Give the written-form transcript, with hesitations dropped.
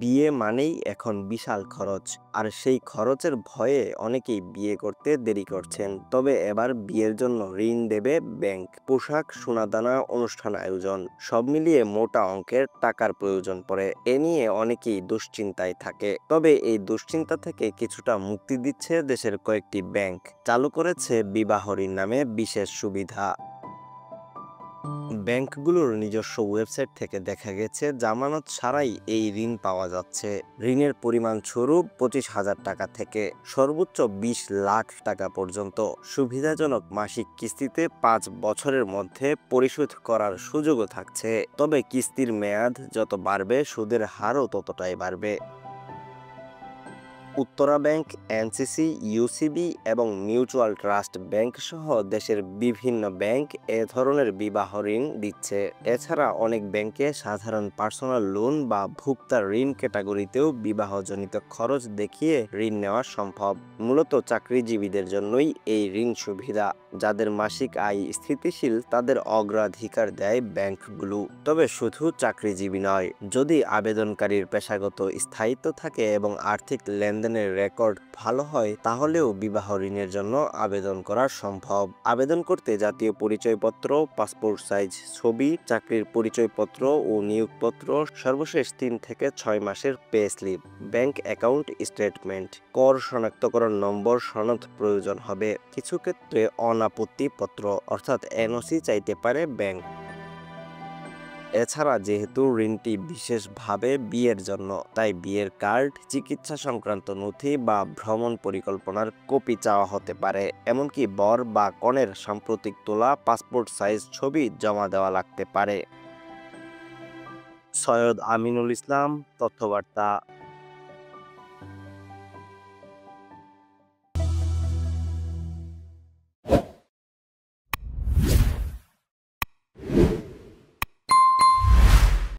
বিয়ে মানেই এখন বিশাল খরচ, আর সেই খরচের ভয়ে অনেকেই বিয়ে করতে দেরি করছেন। তবে এবার বিয়ের জন্য ঋণ দেবে ব্যাংক, পোশাক, সোনাদানা, অনুষ্ঠান আয়োজন সব মিলিয়ে মোটা অঙ্কের টাকার প্রয়োজন পড়ে। এ নিয়ে অনেকেই দুশ্চিন্তায় থাকে। তবে এই দুশ্চিন্তা থেকে কিছুটা মুক্তি দিচ্ছে দেশের কয়েকটি ব্যাংক। চালু করেছে বিবাহ ঋণ নামে বিশেষ সুবিধা। ব্যাংকগুলোর নিজস্ব ওয়েবসাইট থেকে দেখা গেছে জামানত ছাড়াই এই ঋণ পাওয়া যাচ্ছে। ঋণের পরিমাণ শুরু 25,000 টাকা থেকে সর্বোচ্চ 20 লাখ টাকা পর্যন্ত। সুবিধাজনক মাসিক কিস্তিতে 5 বছরের মধ্যে পরিশোধ করার সুযোগও থাকছে। তবে কিস্তির মেয়াদ যত বাড়বে সুদের হারও ততটাই বাড়বে। উত্তরা ব্যাংক, এনসিসি, ইউসিবি এবং মিউচুয়াল ট্রাস্ট ব্যাংক সহ দেশের বিভিন্ন ব্যাংক এ ধরনের বিবাহ ঋণ দিচ্ছে। এছাড়া অনেক ব্যাংকে সাধারণ পার্সোনাল লোন বা ভোক্তা ঋণ ক্যাটাগরিতেও বিবাহজনিত খরচ দেখিয়ে ঋণ নেওয়া সম্ভব। মূলত চাকরিজীবীদের জন্যই এই ঋণ সুবিধা। যাদের মাসিক আয় স্থিতিশীল তাদের অগ্রাধিকার দেয় ব্যাংকগুলো। তবে শুধু চাকরিজীবী নয়, যদি আবেদনকারীর পেশাগত স্থায়িত্ব থাকে এবং আর্থিক লেনদেনের রেকর্ড ভালো হয় তাহলেও বিবাহ ঋণের জন্য আবেদন করা সম্ভব। আবেদন করতে জাতীয় পরিচয়পত্র, পাসপোর্ট সাইজ ছবি, চাকরির পরিচয়পত্র ও নিয়োগপত্র, সর্বশেষ 3 থেকে 6 মাসের pay slip, bank account statement, কর শনাক্তকরণ নম্বর সনদ প্রয়োজন হবে। কিছু ক্ষেত্রে অনাপত্তি পত্র অর্থাৎ এনওসি চাইতে পারে ব্যাংক। এছাড়া যেহেতু ঋণটি বিশেষভাবে বিয়ের জন্য, তাই বিয়ের কার্ড, চিকিৎসা সংক্রান্ত নথি বা ভ্রমণ পরিকল্পনার কপি চাওয়া হতে পারে। এমনকি বর বা কনের সাম্প্রতিক তোলা পাসপোর্ট সাইজ ছবি জমা দেওয়া লাগতে পারে। সৈয়দ আমিনুল ইসলাম, তথ্যবার্তা।